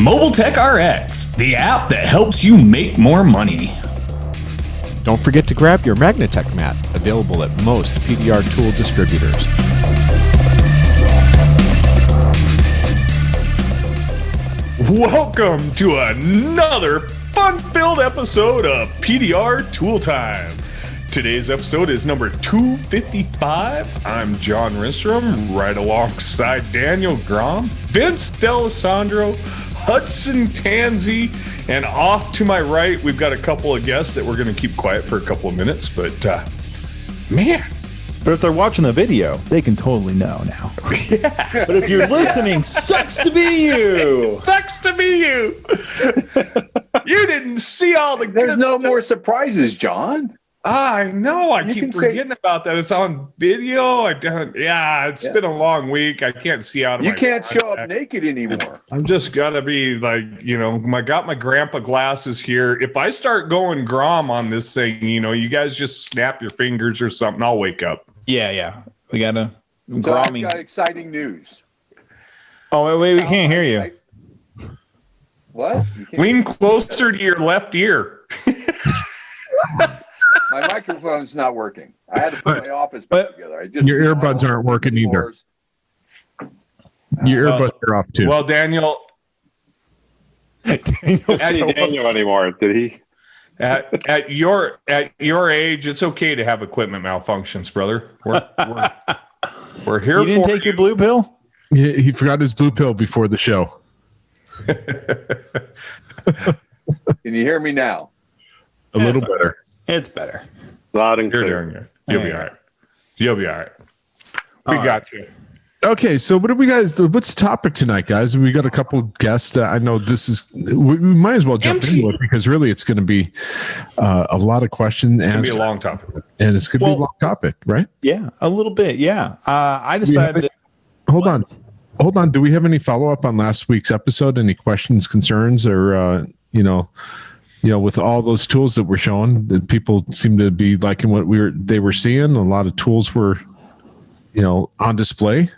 Mobile Tech RX, the app that helps you make more money. Don't forget to grab your Magnatech mat, available at most PDR tool distributors. Welcome to another fun-filled episode of PDR Tool Time. Today's episode is number 255. I'm John Rinstrom, right alongside Daniel Grom, Vince D'Alessandro, Hudson Tanzi, and off to my right, we've got a couple of guests that we're going to keep quiet for a couple of minutes, but man. But if they're watching the video, they can totally know now. Yeah. But if you're listening, sucks to be you. Sucks to be you. You didn't see all the There's good no stuff. more surprises, John. I know. I You keep can forgetting about that. It's on video. I don't. Yeah, it's been a long week. I can't see out of You my can't show up contact. naked anymore. I'm just gotta be like, I got my grandpa glasses here. If I start going Grom on this thing, you guys just snap your fingers or something. I'll wake up. Yeah. We got to So I've Grommy. got exciting news. Oh, wait, we can't hear you. What? You can't- Lean closer to your left ear. My microphone's not working. I had to put my office But- back together. I just Your earbuds aren't working either. Your earbuds are off too. Well, Daniel, Daniel's How do you Daniel anymore? Did he? at your age, it's okay to have equipment malfunctions, brother. We're here You didn't for take your blue pill? He forgot his blue pill before the show. Can you hear me now? A little better. It's better. Loud and You're clear. doing good. You'll be all right. You'll be all right. We All got you. Okay, so what do we guys? What's the topic tonight, guys? We got a couple guests. I know this is. We might as well jump into it because really, it's going to be a lot of questions It's gonna be a answered, long topic. and it's going to be a long topic, right? Yeah, a little bit. Yeah. I decided. Hold on. Do we have any follow up on last week's episode? Any questions, concerns, or with all those tools that were shown, that people seem to be liking what they were seeing. A lot of tools were, on display.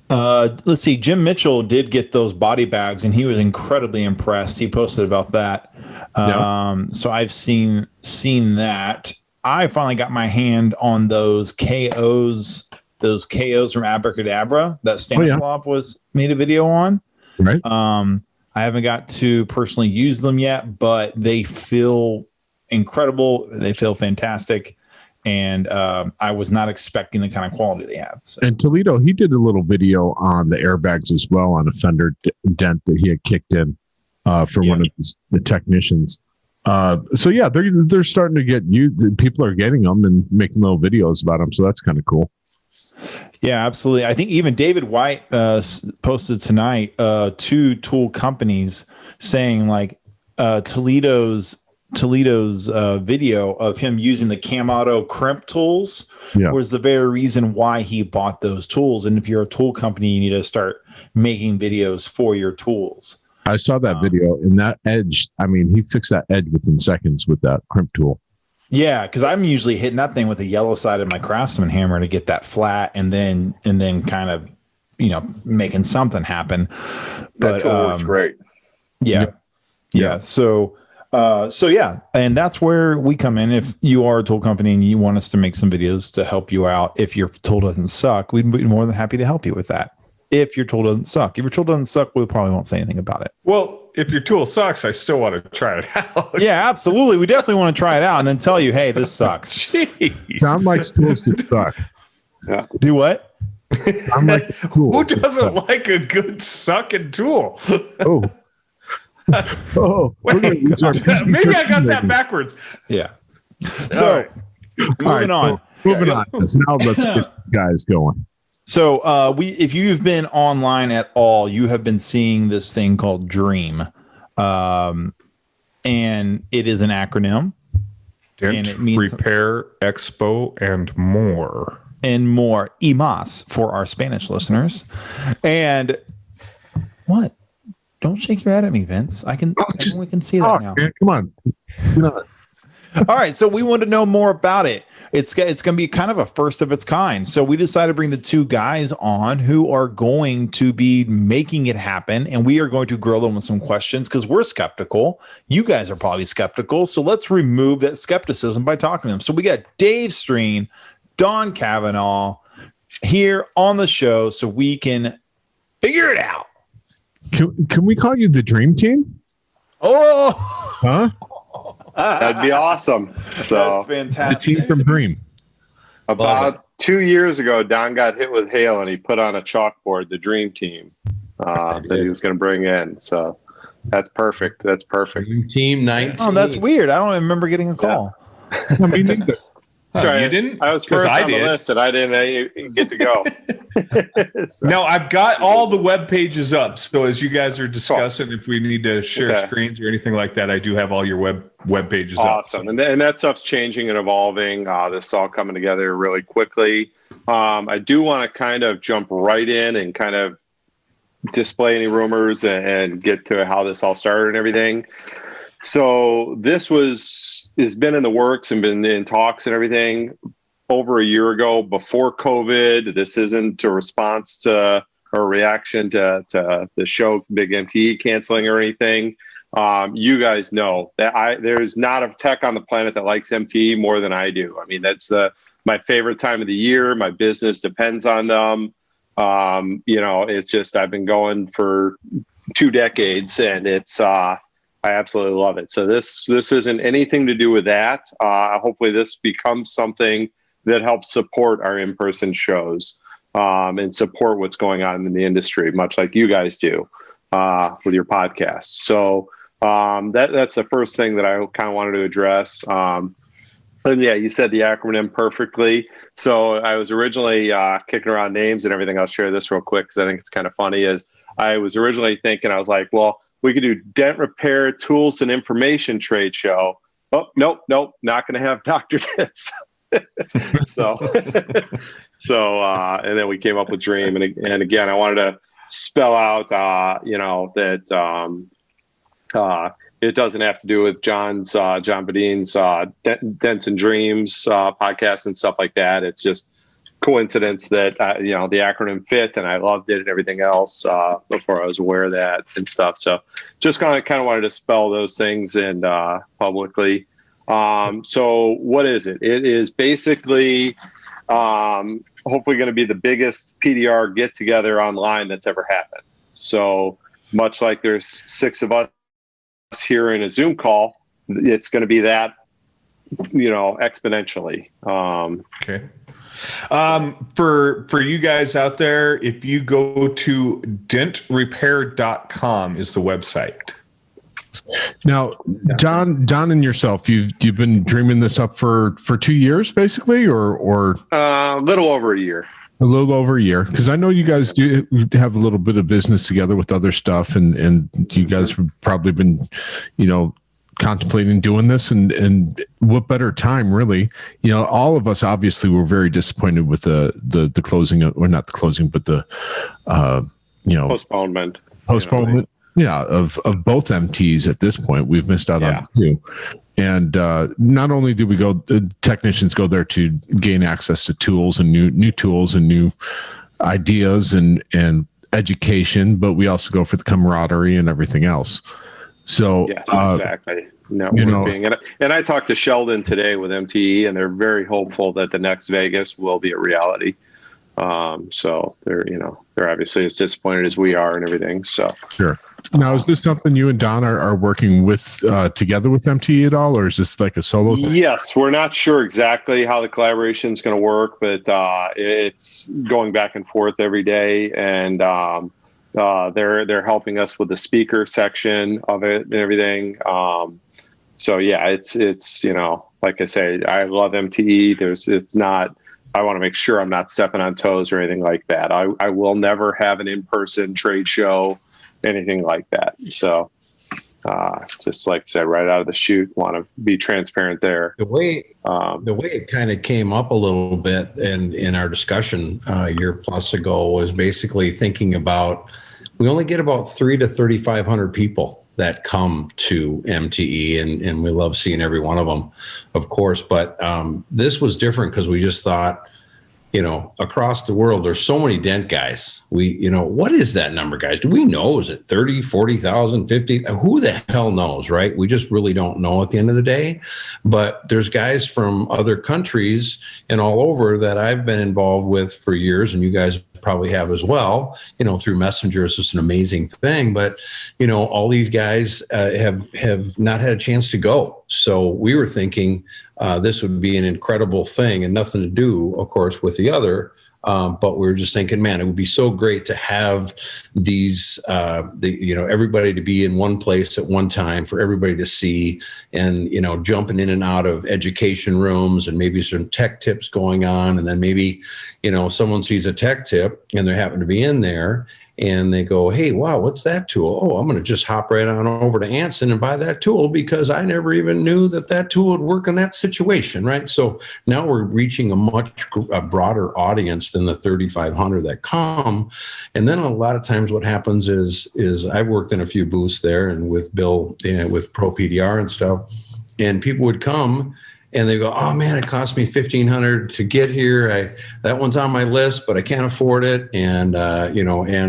Let's see. Jim Mitchell did get those body bags, and he was incredibly impressed. He posted about that. So I've seen that. I finally got my hand on those KOs. Those KOs from Abracadabra that Stanislav was made a video on. Right. I haven't got to personally use them yet, but they feel incredible. They feel fantastic. And I was not expecting the kind of quality they have. So. And Toledo, he did a little video on the airbags as well, on a fender dent that he had kicked in for one of the technicians. So yeah, they're starting to get people are getting them and making little videos about them. So that's kind of cool. Yeah, absolutely. I think even David White posted tonight 2 tool companies saying like Toledo's video of him using the Camauto crimp tools was the very reason why he bought those tools. And if you're a tool company, you need to start making videos for your tools. I saw that video, and that edge. I mean, he fixed that edge within seconds with that crimp tool. Yeah, because I'm usually hitting that thing with the yellow side of my Craftsman hammer to get that flat, and then kind of making something happen. That tool works great. Yeah. So yeah, and that's where we come in. If you are a tool company and you want us to make some videos to help you out, if your tool doesn't suck, we'd be more than happy to help you with that. If your tool doesn't suck, we probably won't say anything about it. Well, if your tool sucks, I still want to try it out. Yeah, absolutely. We definitely want to try it out and then tell you, hey, this sucks. Jeez. John likes tools that suck. Do what? I'm like, cool. Who doesn't like a good sucking tool? Oh. Wait, maybe I got that backwards. Yeah. So moving on. Moving on. Now let's get guys going. So if you've been online at all, you have been seeing this thing called DREAM. And it is an acronym. Dent, and it means repair, Expo, and more. And more. IMAS for our Spanish listeners. And what? Don't shake your head at me, Vince. We can see that now. Man, come on. All right, so we want to know more about it. It's going to be kind of a first of its kind. So we decided to bring the two guys on who are going to be making it happen, and we are going to grill them with some questions because we're skeptical. You guys are probably skeptical, so let's remove that skepticism by talking to them. So we got Dave Streen, Don Cavanaugh here on the show so we can figure it out. Can we call you the Dream Team? Oh, Huh? That'd be awesome. So that's The fantastic. team from Dream. about 2 years ago, Don got hit with hail and he put on a chalkboard the dream team that he was going to bring in. So that's perfect. That's perfect. Team 19. Oh, that's weird. I don't even remember getting a call. I mean, neither. Sorry, you didn't? I was 'Cause first I on the did. list and I didn't get to go. So, No, I've got all the web pages up. So as you guys are discussing, if we need to share Okay. screens or anything like that, I do have all your web pages up. awesome. And that stuff's changing and evolving. This is all coming together really quickly. I do want to kind of jump right in and kind of display any rumors and get to how this all started and everything. So this has been in the works and been in talks and everything over a year ago before COVID. This isn't a response to or reaction to the show Big MTE canceling or anything. You guys know that there's not a tech on the planet that likes MTE more than I do. I mean, that's my favorite time of the year. My business depends on them. It's just I've been going for 2 decades, and it's I absolutely love it. So this isn't anything to do with that. Hopefully this becomes something that helps support our in-person shows and support what's going on in the industry, much like you guys do with your podcast. So that's the first thing that I kind of wanted to address. And yeah, you said the acronym perfectly. So I was originally kicking around names and everything. I'll share this real quick because I think it's kind of funny. Is I was originally thinking, I was like, well, we could do Dent Repair Tools and Information Trade Show. Oh, nope, not going to have Dr. Dents. so, and then we came up with Dream. And again, I wanted to spell out, that it doesn't have to do with John Badine's Dents and Dreams podcast and stuff like that. It's just coincidence that the acronym fit and I loved it and everything else before I was aware of that and stuff. So just kind of wanted to spell those things in publicly. So what is it? It is basically hopefully going to be the biggest PDR get together online that's ever happened. So much like there's 6 of us here in a Zoom call, it's going to be that, exponentially. Okay. For you guys out there, if you go to dentrepair.com is the website. Now, Don and yourself, you've been dreaming this up for 2 years, basically, or A little over a year. a little over a year, because I know you guys do have a little bit of business together with other stuff, and you guys have probably been, contemplating doing this, and what better time, really? All of us obviously were very disappointed with the closing, or not the closing, but the Postponement. Yeah, of both MTs at this point. We've missed out on 2. And not only do we technicians go there to gain access to tools and new tools and new ideas and education, but we also go for the camaraderie and everything else. So yes, exactly. Networking. And I talked to Sheldon today with MTE, and they're very hopeful that the next Vegas will be a reality. So they're obviously as disappointed as we are and everything. So sure. Now, is this something you and Don are working with together with MTE at all, or is this like a solo thing? Yes, we're not sure exactly how the collaboration is going to work, but it's going back and forth every day, and they're helping us with the speaker section of it and everything. So yeah, it's like I say, I love MTE. I want to make sure I'm not stepping on toes or anything like that. I will never have an in-person trade show, anything like that. So just like I said, right out of the chute, want to be transparent there. The way it kind of came up a little bit in our discussion a year plus ago was basically thinking about, we only get about 300 to 3,500 people that come to MTE, and we love seeing every one of them, of course. But this was different because we just thought, across the world, there's so many Dent guys. What is that number, guys? Do we know? Is it 30, 40,000, 50? Who the hell knows, right? We just really don't know at the end of the day. But there's guys from other countries and all over that I've been involved with for years, and you guys probably have as well, through Messenger. It's just an amazing thing. But, all these guys have not had a chance to go. So we were thinking this would be an incredible thing, and nothing to do, of course, with the other. But we were just thinking, man, it would be so great to have these, everybody to be in one place at one time, for everybody to see, and, jumping in and out of education rooms, and maybe some tech tips going on. And then maybe, someone sees a tech tip and they happen to be in there, and they go, hey, wow, what's that tool? Oh, I'm going to just hop right on over to Anson and buy that tool, because I never even knew that tool would work in that situation, right? So now we're reaching a much broader audience than the 3,500 that come. And then a lot of times what happens is I've worked in a few booths there, and with Bill, with Pro PDR and stuff, and people would come and they go, oh man, it cost me $1,500 to get here. That one's on my list, but I can't afford it. And,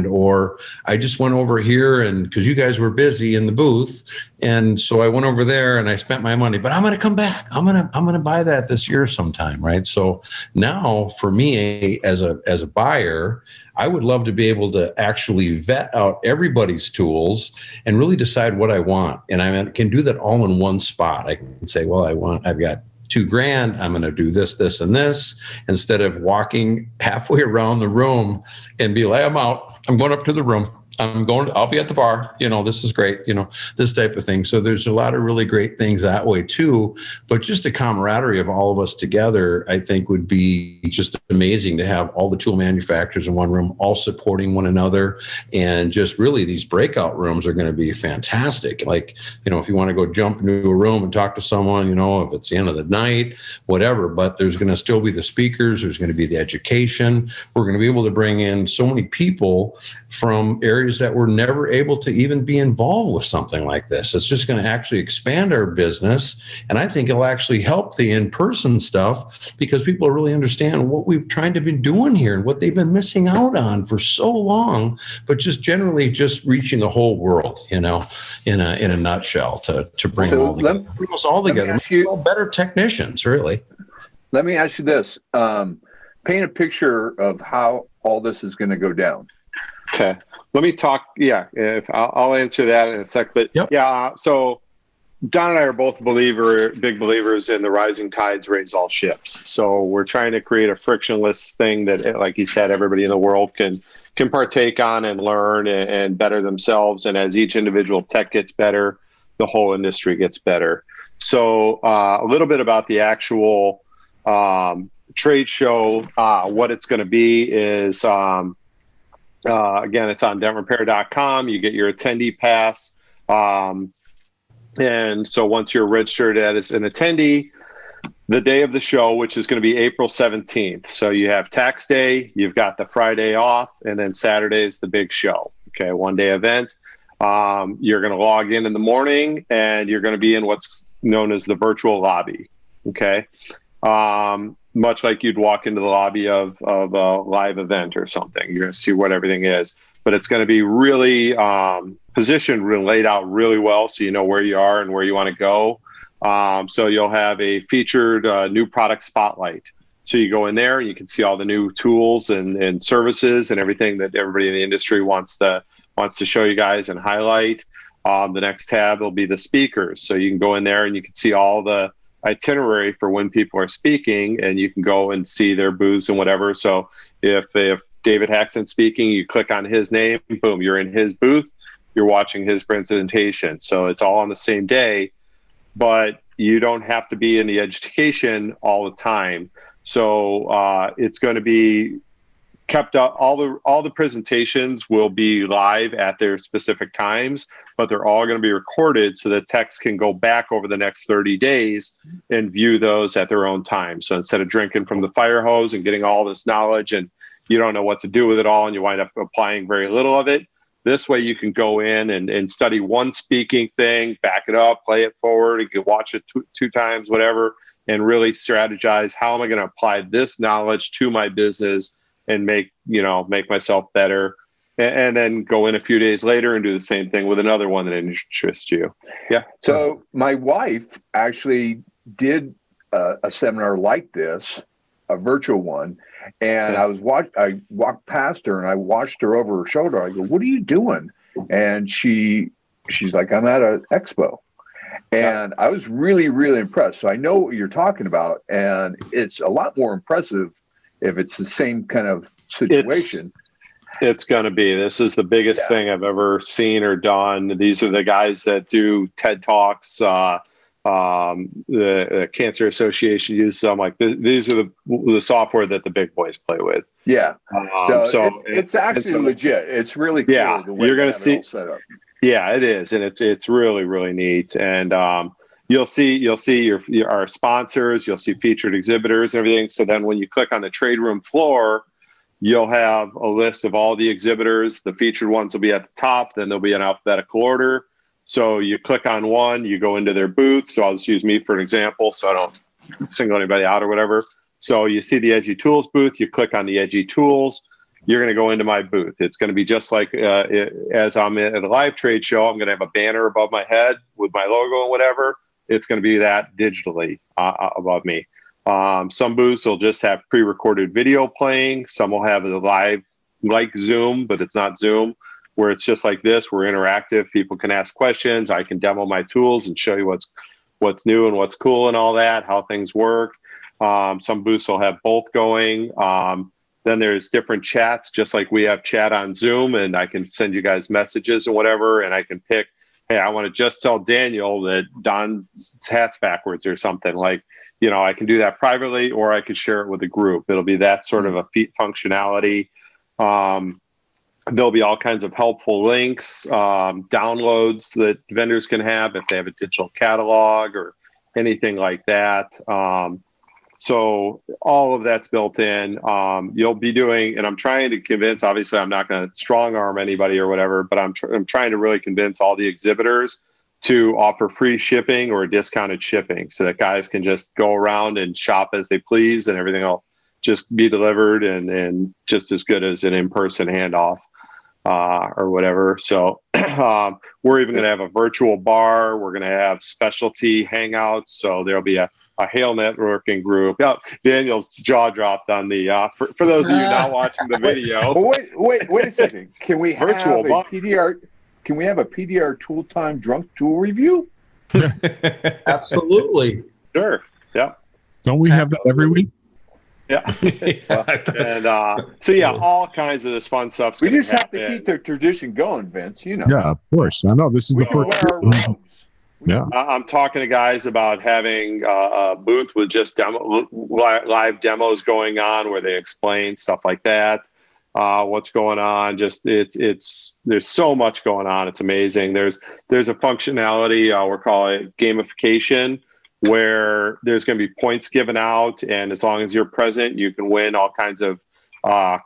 or I just went over here, and because you guys were busy in the booth. And so I went over there and I spent my money, but I'm going to come back. I'm going to buy that this year sometime. Right. So now for me as a buyer, I would love to be able to actually vet out everybody's tools and really decide what I want. And I can do that all in one spot. I can say, well, I've got $2,000. I'm going to do this, this, and this, instead of walking halfway around the room and be like, I'm out. I'm going up to the room. I'll be at the bar. This is great. This type of thing. So there's a lot of really great things that way too. But just the camaraderie of all of us together, I think, would be just amazing to have all the tool manufacturers in one room, all supporting one another. And just really, these breakout rooms are going to be fantastic. Like, if you want to go jump into a room and talk to someone, if it's the end of the night, whatever, but there's going to still be the speakers. There's going to be the education. We're going to be able to bring in so many people from areas that were never able to even be involved with something like this. It's just going to actually expand our business. And I think it'll actually help the in-person stuff, because people really understand what we've tried to be doing here and what they've been missing out on for so long, but just generally just reaching the whole world, in a nutshell, to bring us all together. We're all better technicians, really. Let me ask you this. Paint a picture of how all this is going to go down. Okay. Let me talk. Yeah, I'll answer that in a sec. But yep. Yeah, so Don and I are both big believers in the rising tides raise all ships. So we're trying to create a frictionless thing that, like you said, everybody in the world can partake on and learn and better themselves. And as each individual tech gets better, the whole industry gets better. So a little bit about the actual trade show. What it's going to be is. Again, it's on dentrepair.com. You get your attendee pass. And so once you're registered as an attendee, the day of the show, which is going to be April 17th. So you have tax day, you've got the Friday off, and then Saturday is the big show. Okay, one-day event. You're going to log in the morning, and you're going to be in what's known as the virtual lobby. Okay. Much like you'd walk into the lobby of a live event or something. You're going to see what everything is, but it's going to be really positioned and laid out really well, so you know where you are and where you want to go. So you'll have a featured new product spotlight. So you go in there and you can see all the new tools and services and everything that everybody in the industry wants to show you guys and highlight. The next tab will be the speakers. So you can go in there and you can see all the itinerary for when people are speaking, and you can go and see their booths and whatever. So if David Haxton's speaking, you click on his name, boom, you're in his booth, you're watching his presentation. So it's all on the same day, but you don't have to be in the education all the time. So it's going to be kept up. All the presentations will be live at their specific times, but they're all going to be recorded so that techs can go back over the next 30 days and view those at their own time. So instead of drinking from the fire hose and getting all this knowledge and you don't know what to do with it all and you wind up applying very little of it, This way you can go in and study one speaking thing, back it up, play it forward. You can watch it two times, whatever, and really strategize. How am I going to apply this knowledge to my business and make myself better? And then go in a few days later and do the same thing with another one that interests you. Yeah. So my wife actually did a seminar like this, a virtual one. And I walked past her and I watched her over her shoulder. I go, "What are you doing?" And she's like, "I'm at an expo." And I was really, really impressed. So I know what you're talking about. And it's a lot more impressive if it's the same kind of situation. It's going to be. This is the biggest thing I've ever seen or done. These are the guys that do TED Talks. The Cancer Association uses them. Like these are the software that the big boys play with. Yeah. So it's actually legit. It's really cool. Yeah. You're going to see. Set up. Yeah, it is, and it's really, really neat. And you'll see our sponsors. You'll see featured exhibitors and everything. So then when you click on the trade room floor, you'll have a list of all the exhibitors. The featured ones will be at the top. Then they'll be in alphabetical order. So you click on one, you go into their booth. So I'll just use me for an example, so I don't single anybody out or whatever. So you see the Edgy Tools booth. You click on the Edgy Tools. You're going to go into my booth. It's going to be just like as I'm at a live trade show. I'm going to have a banner above my head with my logo and whatever. It's going to be that digitally above me. Some booths will just have pre-recorded video playing. Some will have a live, like Zoom, but it's not Zoom, where it's just like this. We're interactive. People can ask questions. I can demo my tools and show you what's new and what's cool and all that, how things work. Some booths will have both going. Then there's different chats, just like we have chat on Zoom, and I can send you guys messages and whatever, and I can pick, hey, I want to just tell Daniel that Don's hat's backwards or something. Like, I can do that privately, or I could share it with a group. It'll be that sort of a functionality. There'll be all kinds of helpful links, downloads that vendors can have if they have a digital catalog or anything like that. So all of that's built in. You'll be doing, and I'm trying to convince, obviously I'm not going to strong arm anybody or whatever, but I'm trying to really convince all the exhibitors to offer free shipping or discounted shipping so that guys can just go around and shop as they please and everything will just be delivered and just as good as an in-person handoff or whatever. So we're even going to have a virtual bar. We're going to have specialty hangouts. So there'll be a Hail networking group. Oh, Daniel's jaw dropped on the, for those of you not watching the video. Wait a second. Can we have Virtual a PDR? Can we have a PDR Tool Time drunk tool review? Absolutely. Sure. Yeah. Don't we have that every week? Yeah. And so yeah, all kinds of this fun stuff. We just have to keep the tradition going, Vince. Yeah, of course. I know this is the first. Yeah. I'm talking to guys about having a booth with just live demos going on where they explain stuff like that. What's going on? Just there's so much going on. It's amazing. There's a functionality we're calling it gamification, where there's going to be points given out, and as long as you're present, you can win all kinds of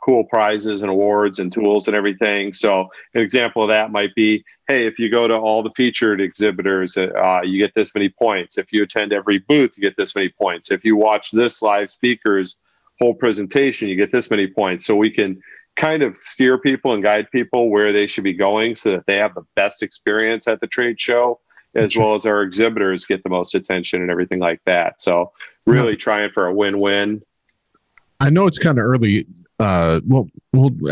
cool prizes and awards and tools and everything. So an example of that might be, hey, if you go to all the featured exhibitors, you get this many points. If you attend every booth, you get this many points. If you watch this live speaker's whole presentation, you get this many points. So we can kind of steer people and guide people where they should be going so that they have the best experience at the trade show, as well as our exhibitors get the most attention and everything like that. So really trying for a win-win. I know it's kind of early. Well,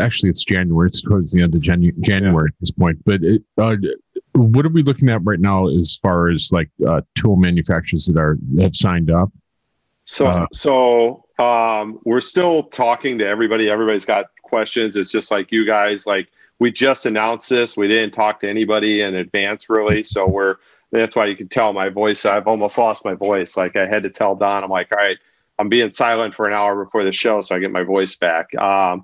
actually, it's January. It's towards the end of January at this point. But what are we looking at right now as far as like tool manufacturers that have signed up? So we're still talking to everybody. Everybody's got questions. It's just like you guys. Like we just announced this. We didn't talk to anybody in advance, really. So that's why you can tell my voice. I've almost lost my voice. Like I had to tell Don. I'm like, all right, I'm being silent for an hour before the show so I get my voice back. There's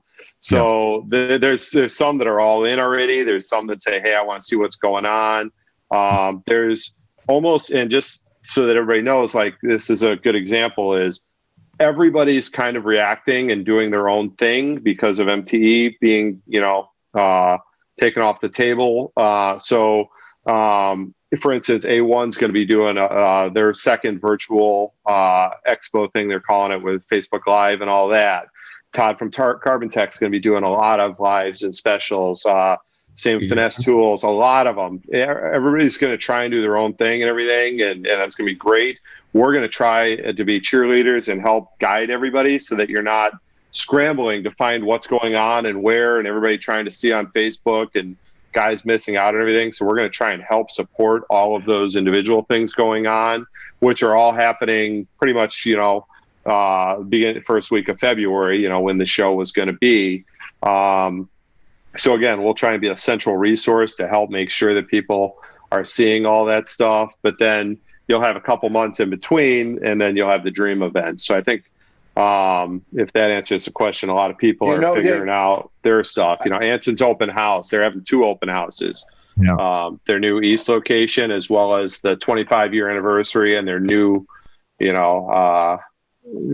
some that are all in already. There's some that say, hey, I want to see what's going on. There's almost, and just so that everybody knows, like this is a good example, is everybody's kind of reacting and doing their own thing because of MTE being, taken off the table. For instance, A1's going to be doing their second virtual expo thing. They're calling it, with Facebook Live and all that. Todd from Carbon Tech is going to be doing a lot of lives and specials. Same Finesse Tools, a lot of them. Everybody's going to try and do their own thing and everything, and that's going to be great. We're going to try to be cheerleaders and help guide everybody so that you're not scrambling to find what's going on and where, and everybody trying to see on Facebook and guys missing out and everything. So we're going to try and help support all of those individual things going on, which are all happening pretty much, beginning first week of February, when the show was going to be. So again, we'll try and be a central resource to help make sure that people are seeing all that stuff, but then you'll have a couple months in between, and then you'll have the dream event. So I think, if that answers the question, a lot of people are figuring out their stuff. Anson's open house, they're having 2 open houses. Yeah. Their new East location, as well as the 25-year anniversary and their new,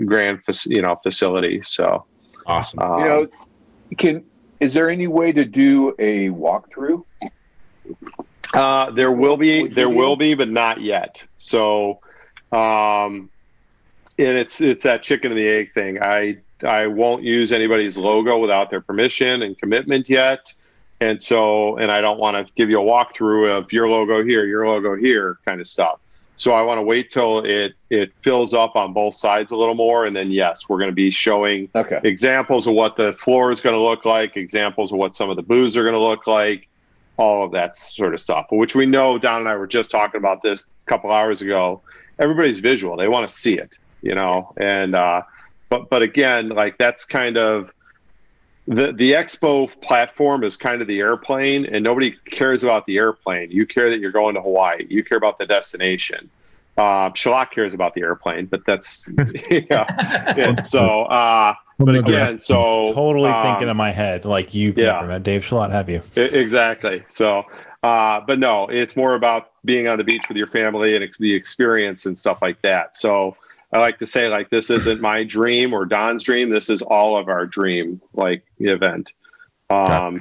grand, facility. So awesome. Is there any way to do a walkthrough? There will be, but not yet. So, and it's that chicken and the egg thing. I won't use anybody's logo without their permission and commitment yet. And I don't want to give you a walkthrough of your logo here kind of stuff. So I want to wait till it fills up on both sides a little more. And then, yes, we're going to be showing examples of what the floor is going to look like, examples of what some of the booths are going to look like, all of that sort of stuff, which we know. Don and I were just talking about this a couple hours ago. Everybody's visual. They want to see it, and but again, like, that's kind of the Expo platform is kind of the airplane, and nobody cares about the airplane. You care that you're going to Hawaii. You care about the destination. Shalak cares about the airplane, but that's And so, but again, so totally thinking in my head like you never met Dave Shalot, have you? Exactly. So, but no, it's more about being on the beach with your family and the experience and stuff like that. So I like to say, like, this isn't my dream or Don's dream. This is all of our dream, like, event.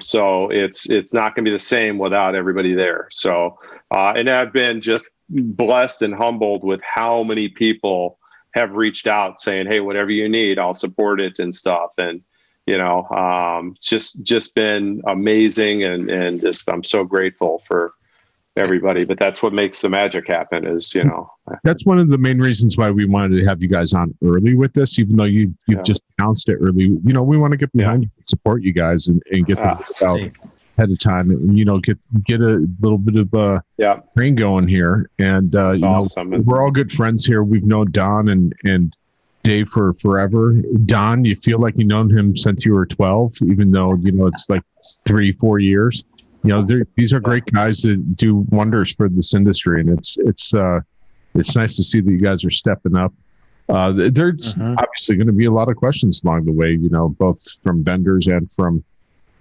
So it's not going to be the same without everybody there. So, and I've been just blessed and humbled with how many people have reached out saying, hey, whatever you need, I'll support it and stuff. And, it's just been amazing. And just, I'm so grateful for everybody, but that's what makes the magic happen is, that's one of the main reasons why we wanted to have you guys on early with this, even though you've just announced it early. We want to get behind you, support you guys and get the out ahead of time and, get a little bit of train going here. And, awesome. We're all good friends here. We've known Don and Dave for forever. Don, you feel like you've known him since you were 12, even though, it's like 3-4 years. These are great guys that do wonders for this industry, and it's nice to see that you guys are stepping up. There's obviously going to be a lot of questions along the way, both from vendors and from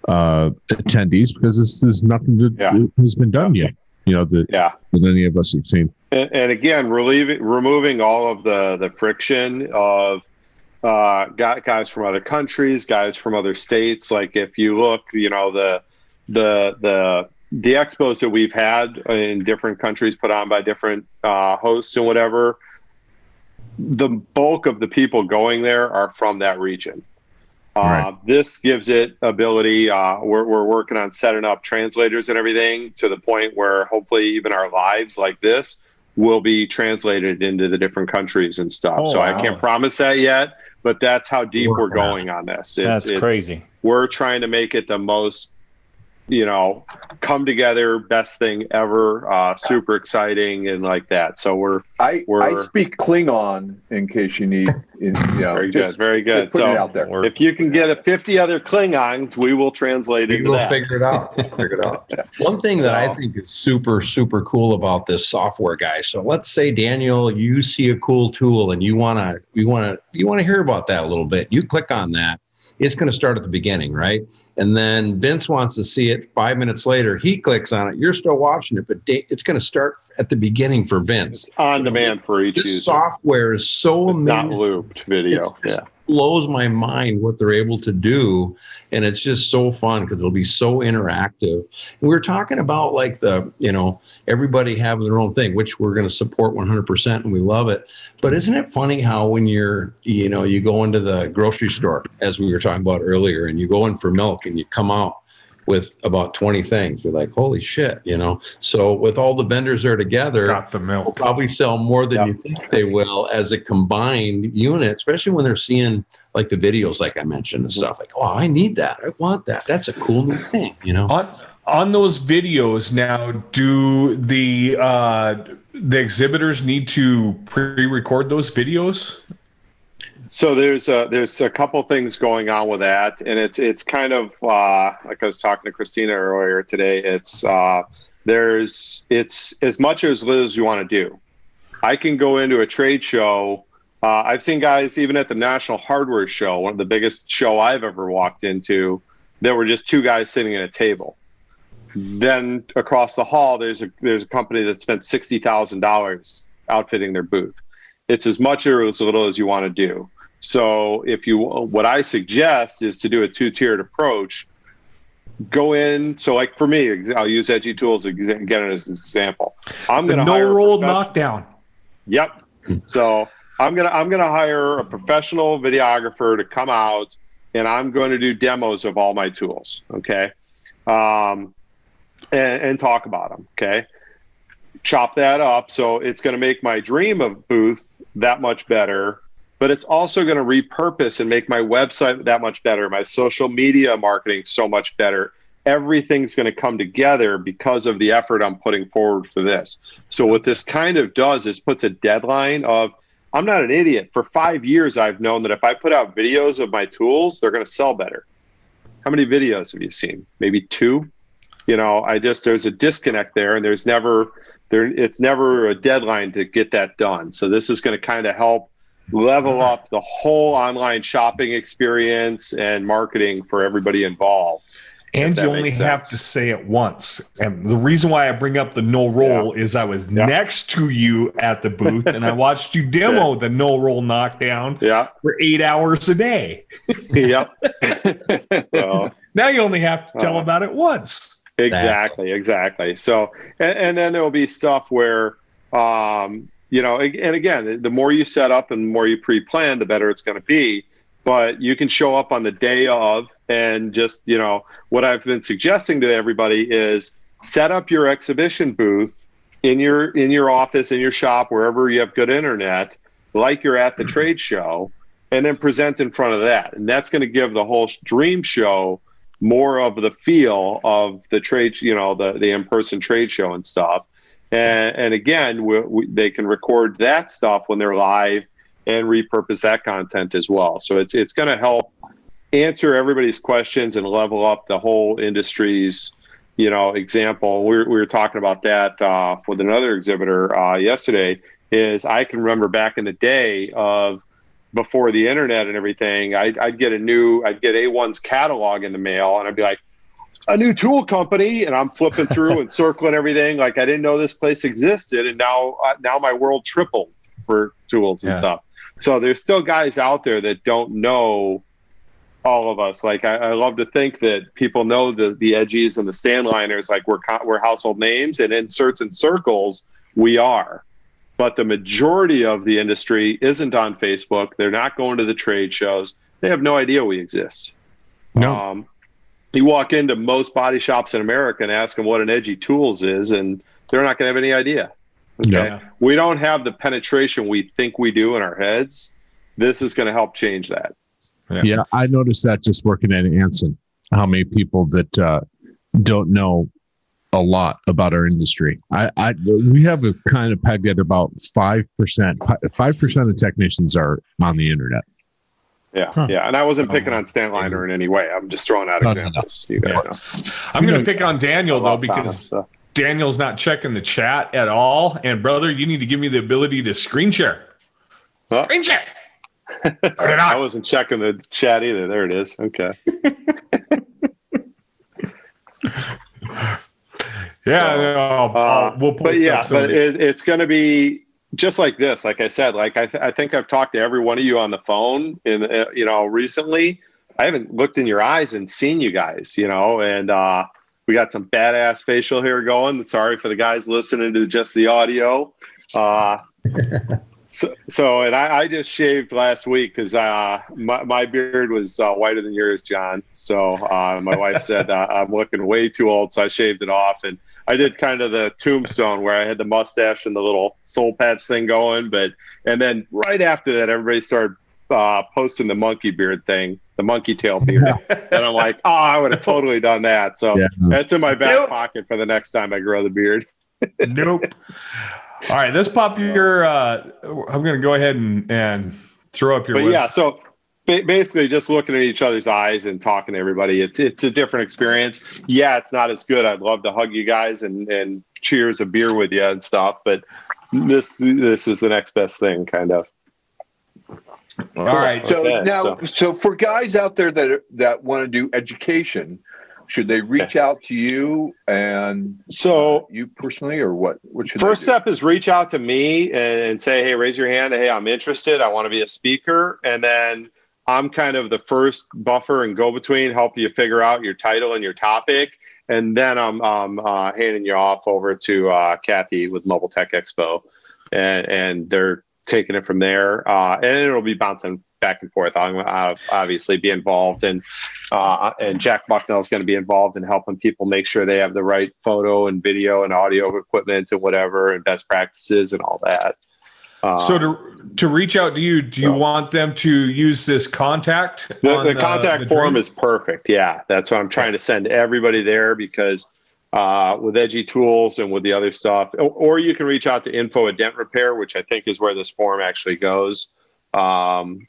attendees, because this is nothing that has been done yet. That any of us have seen. And again, removing all of the friction of guys from other countries, guys from other states. Like, if you look, the expos that we've had in different countries put on by different hosts and whatever, the bulk of the people going there are from that region. This gives it ability. We're working on setting up translators and everything to the point where hopefully even our lives like this will be translated into the different countries and stuff. I can't promise that yet, but that's how deep we're going on this. That's crazy. We're trying to make it the most, come together, best thing ever, super exciting and like that. So I speak Klingon in case you need. Very good. Put it out there. If you can get 50 other Klingons, we will translate into that. Figure it out. One thing that I think is super, super cool about this software, guys. So let's say, Daniel, you see a cool tool and you wanna hear about that a little bit. You click on that. It's going to start at the beginning, right? And then Vince wants to see it 5 minutes later. He clicks on it. You're still watching it, but it's going to start at the beginning for Vince. It's on demand for each user. Software is so amazing. Not looped video. blows my mind what they're able to do. And it's just so fun because it'll be so interactive. And we were talking about like everybody having their own thing, which we're going to support 100% and we love it. But isn't it funny how when you go into the grocery store, as we were talking about earlier, and you go in for milk and you come out with about 20 things. You're like, holy shit, So with all the vendors there together, Got the milk. will probably sell more than you think they will as a combined unit, especially when they're seeing like the videos, like I mentioned and stuff. Like, oh, I need that. I want that. That's a cool new thing, On those videos now, do the exhibitors need to pre-record those videos? So there's a couple things going on with that, and it's kind of like I was talking to Christina earlier today. It's as much or as little as you want to do. I can go into a trade show. I've seen guys even at the National Hardware Show, one of the biggest show I've ever walked into. There were just two guys sitting at a table. Then across the hall, there's a company that spent $60,000 outfitting their booth. It's as much or as little as you want to do. So what I suggest is to do a two-tiered approach. Go in. So like for me, I'll use Edgy Tools again as an example. I'm going to hire no-roll knockdown. Yep. So I'm gonna hire a professional videographer to come out, and I'm going to do demos of all my tools. Okay. And talk about them. Okay. Chop that up. So it's going to make my dream of booth that much better, but it's also going to repurpose and make my website that much better. My social media marketing so much better. Everything's going to come together because of the effort I'm putting forward for this. So what this kind of does is puts a deadline of, I'm not an idiot. For 5 years, I've known that if I put out videos of my tools, they're going to sell better. How many videos have you seen? Maybe 2? There's a disconnect there, and it's never a deadline to get that done. So this is going to kind of help level up the whole online shopping experience and marketing for everybody involved. And you only have to say it once. And the reason why I bring up the no roll is I was next to you at the booth and I watched you demo the no roll knockdown for 8 hours a day. Yep. So now you only have to tell about it once. Exactly. So, and then there will be stuff where, and again, the more you set up and the more you pre-plan, the better it's going to be. But you can show up on the day of, and just, what I've been suggesting to everybody is set up your exhibition booth in your office, in your shop, wherever you have good internet, like you're at the trade show, and then present in front of that. And that's going to give the whole dream show more of the feel of the trade, the in-person trade show and stuff. And again, they can record that stuff when they're live and repurpose that content as well. So it's going to help answer everybody's questions and level up the whole industry's, example. We were talking about that with another exhibitor yesterday. Is I can remember back in the day of before the internet and everything, I'd get A1's catalog in the mail, and I'd be like, a new tool company, and I'm flipping through and circling everything like I didn't know this place existed, and now my world tripled for tools and stuff. So there's still guys out there that don't know all of us. Like I love to think that people know the Edgies and the Stanliners, like we're household names, and in certain circles we are. But the majority of the industry isn't on Facebook. They're not going to the trade shows. They have no idea we exist. No. You walk into most body shops in America and ask them what an Edgy Tools is, and they're not going to have any idea. Okay. Yeah. We don't have the penetration we think we do in our heads. This is going to help change that. Yeah, I noticed that just working at Anson, how many people that don't know a lot about our industry. We have a kind of pegged at about 5%. 5% of technicians are on the internet. Yeah. And I wasn't picking on Stanliner in any way. I'm just throwing out examples. You guys know. I'm going to pick on Daniel, though, because Daniel's not checking the chat at all. And, brother, you need to give me the ability to screen share. Screen share! I wasn't checking the chat either. There it is. Okay. We'll post but it's going to be just like this, like I said, like I think I've talked to every one of you on the phone recently. I haven't looked in your eyes and seen you guys, and we got some badass facial hair going. Sorry for the guys listening to just the audio. And I just shaved last week because my beard was whiter than yours, John. So my wife said I'm looking way too old, so I shaved it off. And I did kind of the tombstone where I had the mustache and the little soul patch thing going. And then right after that, everybody started posting the monkey beard thing, the monkey tail beard. And I'm like, I would have totally done that. So that's in my back pocket for the next time I grow the beard. Nope. All right, let's pop your. I'm going to go ahead and throw up your. But yeah, so basically, just looking at each other's eyes and talking to everybody, it's a different experience. Yeah, it's not as good. I'd love to hug you guys and cheers a beer with you and stuff, but this is the next best thing, kind of. All right. So for guys out there that want to do education, should they reach out to you and you personally, or what should first step is reach out to me and say, hey, raise your hand. Hey, I'm interested. I want to be a speaker. And then I'm kind of the first buffer and go-between, help you figure out your title and your topic. And then I'm handing you off over to Kathy with Mobile Tech Expo. And they're taking it from there. And it'll be bouncing back and forth. I'm obviously be involved, and Jack Bucknell is going to be involved in helping people make sure they have the right photo and video and audio equipment and whatever, and best practices and all that. So to reach out to you, do you want them to use this contact? The contact form is perfect. Yeah, that's what I'm trying to send everybody there, because with Edgy Tools and with the other stuff, or you can reach out to info@Dent Repair, which I think is where this form actually goes. And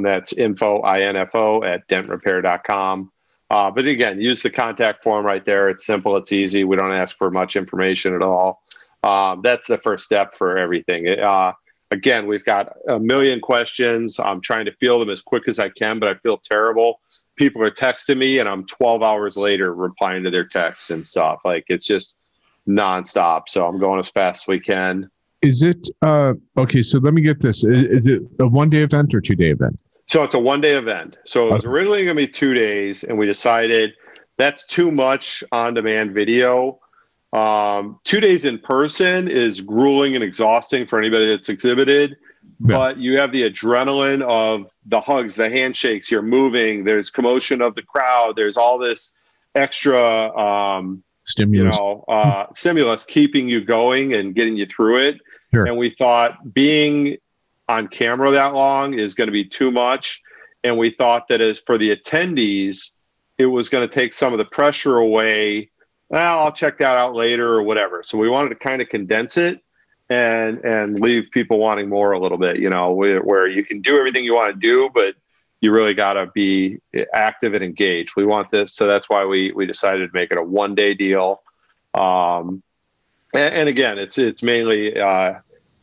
that's info@dentrepair.com. But again, use the contact form right there. It's simple. It's easy. We don't ask for much information at all. That's the first step for everything. Again, we've got a million questions. I'm trying to field them as quick as I can, but I feel terrible. People are texting me and I'm 12 hours later replying to their texts and stuff. Like, it's just nonstop. So I'm going as fast as we can. Is it okay? So let me get this. Is it a 1-day event or 2-day event? So it's a 1-day event. So it was originally going to be 2 days, and we decided that's too much on-demand video. 2 days in person is grueling and exhausting for anybody that's exhibited, but you have the adrenaline of the hugs, the handshakes, you're moving, there's commotion of the crowd, there's all this extra stimulus, stimulus keeping you going and getting you through it. Sure. And we thought being on camera that long is going to be too much. And we thought that as for the attendees, it was going to take some of the pressure away. I'll check that out later or whatever. So we wanted to kind of condense it and leave people wanting more a little bit, where you can do everything you want to do, but you really got to be active and engaged. We want this. So that's why we decided to make it a 1-day deal. And again, it's mainly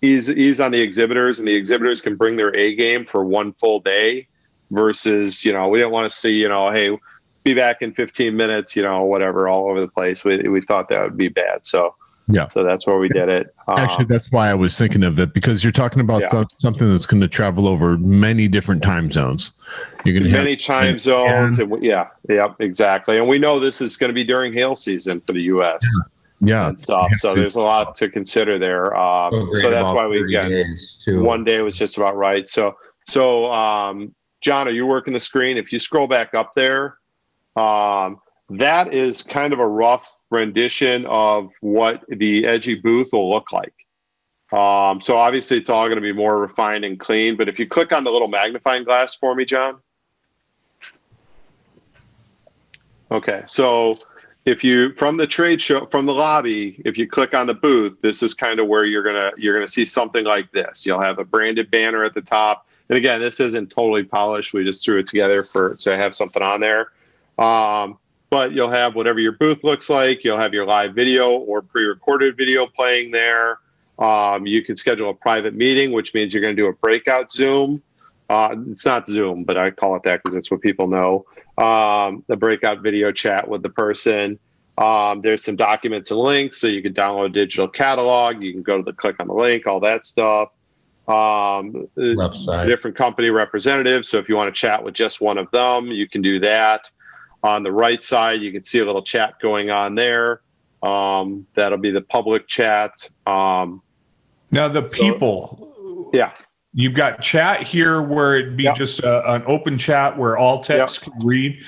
ease on the exhibitors, and the exhibitors can bring their A game for one full day versus, we didn't want to see, hey, be back in 15 minutes, whatever, all over the place. We thought that would be bad. So that's where we did it. Actually, that's why I was thinking of it, because you're talking about something that's going to travel over many different time zones. You're going to many time zones. And exactly. And we know this is going to be during hail season for the U.S. And stuff. So there's a lot to consider there. So that's why we got 1 day was just about right. So John, are you working the screen? If you scroll back up there, that is kind of a rough rendition of what the Edgy booth will look like. So obviously it's all going to be more refined and clean, but if you click on the little magnifying glass for me, John. Okay. So if you, from the trade show, from the lobby, if you click on the booth, this is kind of where you're going to see something like this. You'll have a branded banner at the top. And again, this isn't totally polished. We just threw it together so I have something on there. But you'll have whatever your booth looks like. You'll have your live video or pre-recorded video playing there. You can schedule a private meeting, which means you're going to do a breakout Zoom. It's not Zoom, but I call it that because that's what people know. The breakout video chat with the person. There's some documents and links, so you can download a digital catalog. You can go to click on the link, all that stuff. Left side. Different company representatives. So if you want to chat with just one of them, you can do that. On the right side, you can see a little chat going on there. That'll be the public chat. Now the people. Yeah. You've got chat here where it'd be just an open chat where all text can read.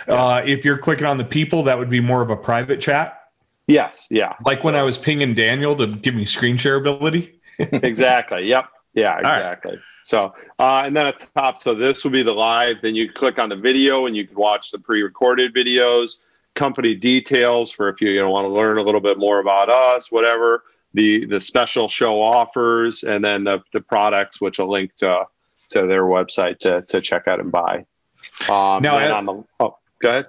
If you're clicking on the people, that would be more of a private chat. Yes. Yeah. Like when I was pinging Daniel to give me screen share ability. Exactly. Yep. Yeah, exactly. Right. So, and then at the top, so this will be the live. Then you click on the video and you can watch the pre-recorded videos, company details for if you want to learn a little bit more about us, whatever. The special show offers, and then the products, which will link to their website to check out and buy. Now, go ahead.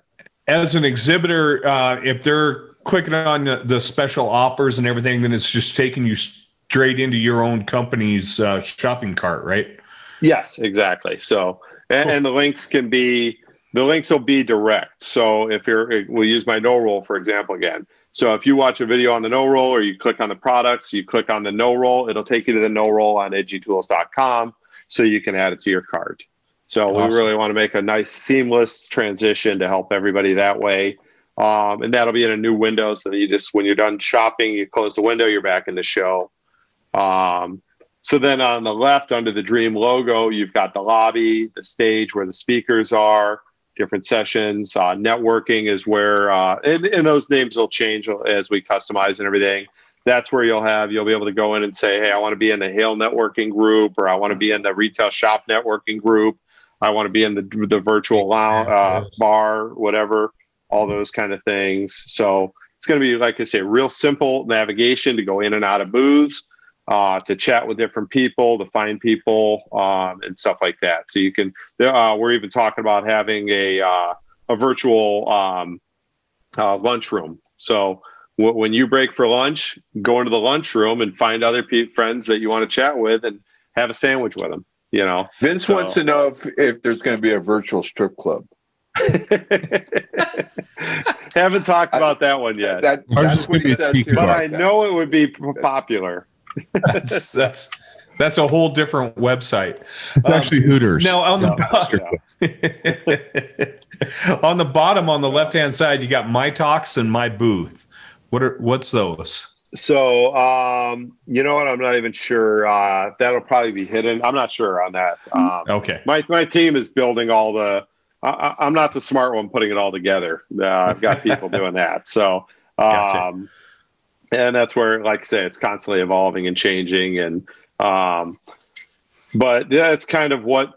As an exhibitor, if they're clicking on the special offers and everything, then it's just taking you straight into your own company's shopping cart, right? Yes, exactly. So, and the links will be direct. So we'll use my no roll, for example, again. So if you watch a video on the no roll, or you click on the products, you click on the no roll, it'll take you to the no roll on edgytools.com, so you can add it to your cart. So awesome. We really want to make a nice seamless transition to help everybody that way. And that'll be in a new window. So that when you're done shopping, you close the window, you're back in the show. So then on the left, under the Dream logo, you've got the lobby, the stage where the speakers are, different sessions. Networking is where, and those names will change as we customize and everything. That's where you'll be able to go in and say, hey, I want to be in the Hail networking group, or I want to be in the retail shop networking group. I want to be in the virtual bar, whatever, all those kind of things. So it's going to be, like I say, real simple navigation to go in and out of booths, to chat with different people, to find people, and stuff like that. So you can, we're even talking about having a virtual lunchroom. So when you break for lunch, go into the lunchroom and find other friends that you want to chat with and have a sandwich with them. Vince wants to know if there's going to be a virtual strip club. Haven't talked about that one yet. That's what he says here. But I know it would be popular. That's a whole different website. It's actually Hooters. Now on on the bottom, on the left-hand side, you got My Talks and My Booth. What's those? So, you know what? I'm not even sure. That'll probably be hidden. I'm not sure on that. Okay. My team is building all the. I'm not the smart one putting it all together. I've got people doing that. So, gotcha. And that's where, like I say, it's constantly evolving and changing. And, but yeah, it's kind of what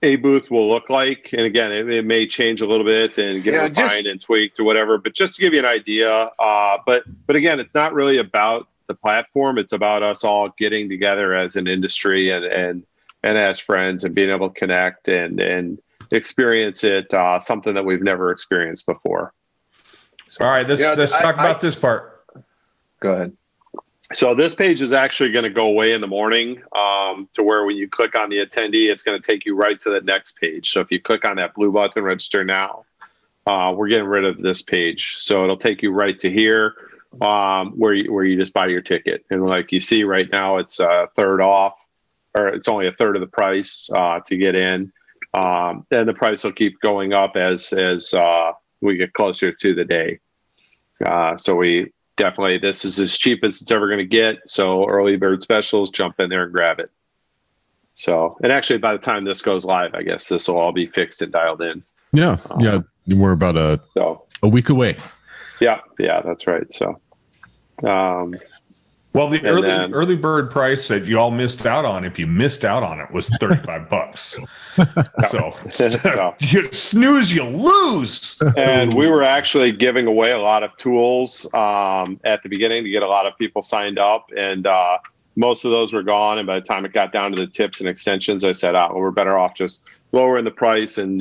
a booth will look like. And again, it may change a little bit and get refined and tweaked or whatever, but just to give you an idea. But again, it's not really about the platform. It's about us all getting together as an industry and as friends and being able to connect and experience it, something that we've never experienced before. So, all right, let's talk about this part. Go ahead. So this page is actually going to go away in the morning, to where when you click on the attendee, it's going to take you right to the next page. So if you click on that blue button, register now, we're getting rid of this page. So it'll take you right to here, where you just buy your ticket. And like you see right now, it's a third off, or it's only a third of the price to get in. And the price will keep going up as we get closer to the day. So definitely, this is as cheap as it's ever going to get. So early bird specials, jump in there and grab it. So, and actually by the time this goes live, I guess this will all be fixed and dialed in. Yeah. We're about a week away. Yeah, that's right. So, well, the early bird price that you all missed out on, if you missed out on it, was $35. So you snooze, you lose. And we were actually giving away a lot of tools at the beginning to get a lot of people signed up, and most of those were gone. And by the time it got down to the tips and extensions, I said, well, we're better off just lowering the price and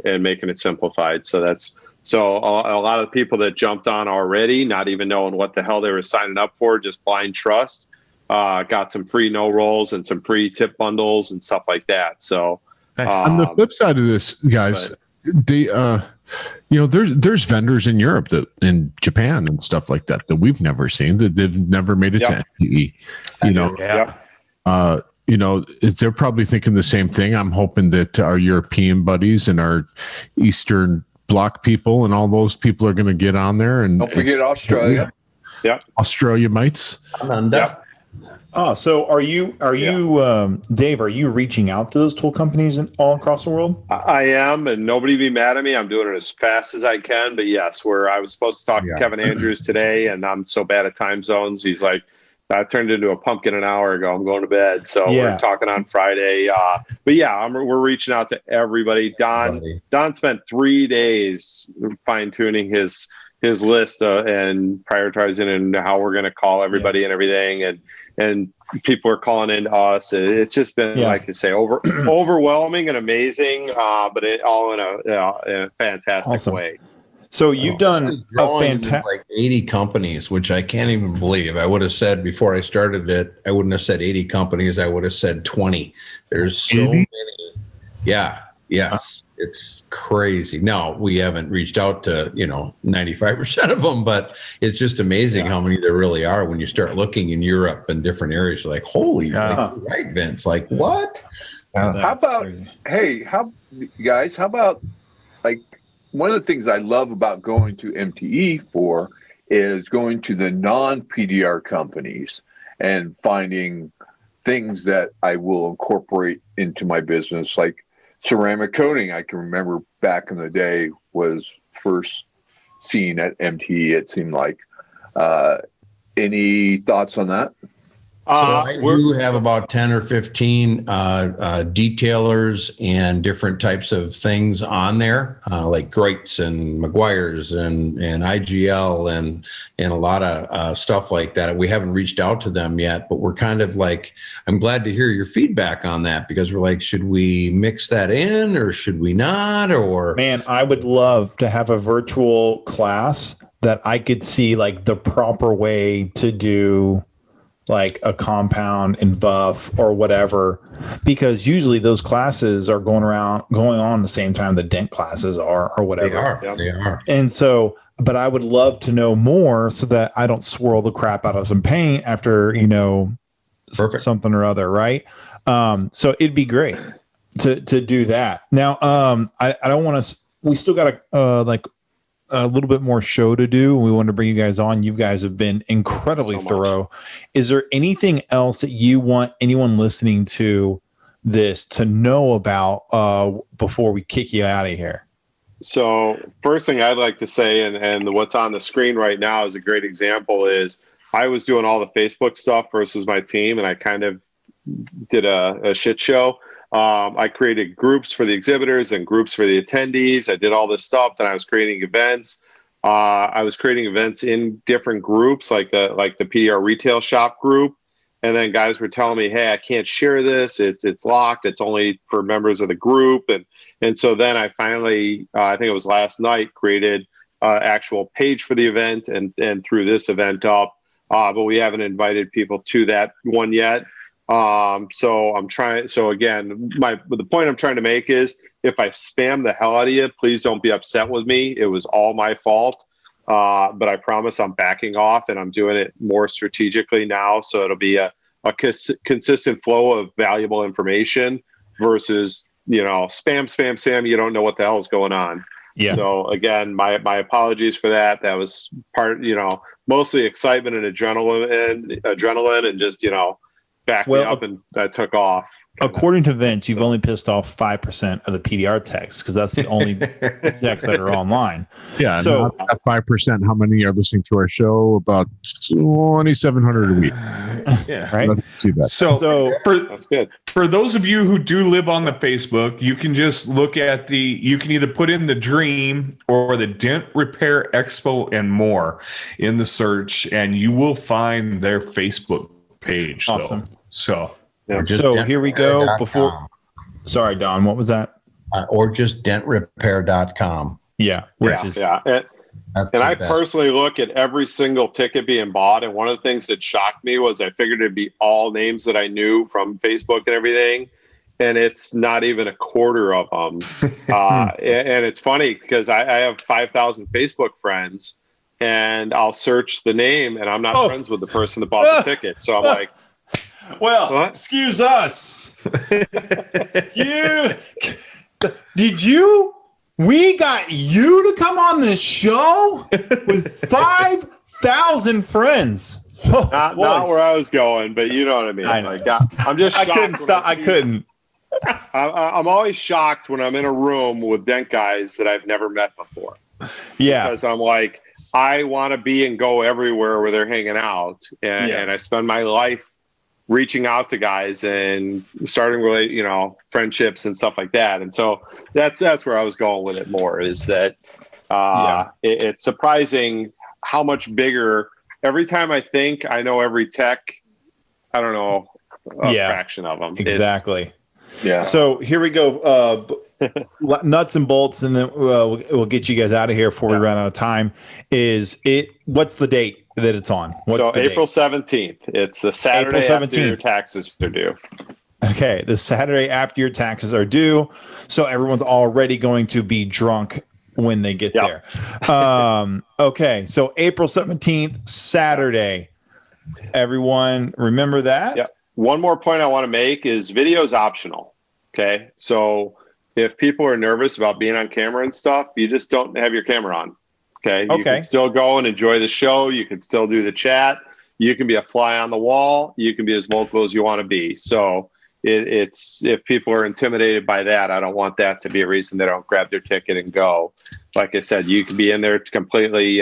making it simplified. So a lot of the people that jumped on already, not even knowing what the hell they were signing up for, just blind trust, got some free no rolls and some free tip bundles and stuff like that. So on the flip side of this, guys, there's vendors in Europe that in Japan and stuff like that we've never seen, that they've never made it to MTE. They're probably thinking the same thing. I'm hoping that our European buddies and our Eastern Bloc people and all those people are going to get on there. And don't forget Australia. Yeah, Australia mites. Yeah. Oh, so are you, Dave, are you reaching out to those tool companies all across the world? I am, and nobody be mad at me. I'm doing it as fast as I can. But yes, I was supposed to talk to Kevin Andrews today, and I'm so bad at time zones. He's like, I turned into a pumpkin an hour ago. I'm going to bed. So we're talking on Friday. But yeah, we're reaching out to everybody. Don spent 3 days fine tuning his list and prioritizing and how we're going to call everybody and everything. And people are calling in to us. It's just been, like you say, overwhelming and amazing, but all in a fantastic way. So you've done a fantastic, like 80 companies, which I can't even believe. I would have said before I started it, I wouldn't have said 80 companies. I would have said 20. There's so many. Yeah. Yes. It's crazy. Now, we haven't reached out to, 95% of them, but it's just amazing how many there really are when you start looking in Europe and different areas. You're like, holy, like, right, Vince? Like, what? How about, crazy. How about, like, one of the things I love about going to MTE for is going to the non-PDR companies and finding things that I will incorporate into my business, like ceramic coating. I can remember back in the day was first seen at MTE, it seemed like. Any thoughts on that? So I do have about 10 or 15 detailers and different types of things on there, like Greats and Meguiar's and IGL and a lot of stuff like that. We haven't reached out to them yet, but we're kind of like, I'm glad to hear your feedback on that, because we're like, should we mix that in or should we not? Or man, I would love to have a virtual class that I could see like the proper way to do like a compound and buff or whatever, because usually those classes are going on the same time the Dent classes are or whatever. They are. And so, but I would love to know more so that I don't swirl the crap out of some paint after, something or other. Right. So it'd be great to do that. Now, I don't want to, we still got a little bit more show to do. We want to bring you guys on. You guys have been incredibly thorough. Is there anything else that you want anyone listening to this to know about before we kick you out of here? So first thing I'd like to say, and what's on the screen right now is a great example, is I was doing all the Facebook stuff versus my team, and I kind of did a shit show. I created groups for the exhibitors and groups for the attendees. I did all this stuff. Then I was creating events. I was creating events in different groups, like the PDR retail shop group. And then guys were telling me, hey, I can't share this. It's locked. It's only for members of the group. And so then I finally, I think it was last night, created actual page for the event and threw this event up. But we haven't invited people to that one yet. So I'm trying. So again, the point I'm trying to make is, if I spam the hell out of you, please don't be upset with me. It was all my fault. But I promise I'm backing off, and I'm doing it more strategically now. So it'll be a consistent flow of valuable information versus, spam. You don't know what the hell is going on. Yeah. So again, my apologies for that. That was part, mostly excitement and adrenaline and just, backed me up, and that took off. According to Vince, you've only pissed off 5% of the PDR techs, because that's the only techs that are online. Yeah. So 5%. How many are listening to our show? About 2,700 a week. Yeah. Right. Let's see that. So that's good. For those of you who do live on the Facebook, you can just look at you can either put in the Dream or the Dent Repair Expo and more in the search, and you will find their Facebook page. Awesome. So here we go. Sorry, Don, what was that? Or just dentrepair.com. Yeah. And I personally look at every single ticket being bought. And one of the things that shocked me was I figured it'd be all names that I knew from Facebook and everything. and it's not even a quarter of them. And it's funny because I have 5,000 Facebook friends, and I'll search the name, and I'm not friends with the person that bought the ticket. So I'm like, well, what? Excuse us. We got you to come on this show with 5,000 friends. Not where I was going, but you know what I mean. I know. Like, I'm just shocked. I couldn't stop. I couldn't. I'm always shocked when I'm in a room with Dent guys that I've never met before. Yeah. Because I'm like, I want to be and go everywhere where they're hanging out. And I spend my life reaching out to guys and starting really, friendships and stuff like that. And so that's where I was going with it more, is that it's surprising how much bigger. Every time I think I know every tech, I don't know a fraction of them. Exactly. Yeah. So here we go. Nuts and bolts, and then we'll get you guys out of here before we run out of time. What's the date that it's on? What's the April date? 17th. It's the Saturday April 17th. after your taxes are due. Okay, the Saturday after your taxes are due. So everyone's already going to be drunk when they get there. Okay, so April 17th, Saturday. Everyone remember that? Yep. One more point I want to make is video is optional. Okay, so if people are nervous about being on camera and stuff, you just don't have your camera on. Okay. You can still go and enjoy the show. You can still do the chat. You can be a fly on the wall. You can be as vocal as you want to be. So it's if people are intimidated by that, I don't want that to be a reason they don't grab their ticket and go. Like I said, you can be in there completely,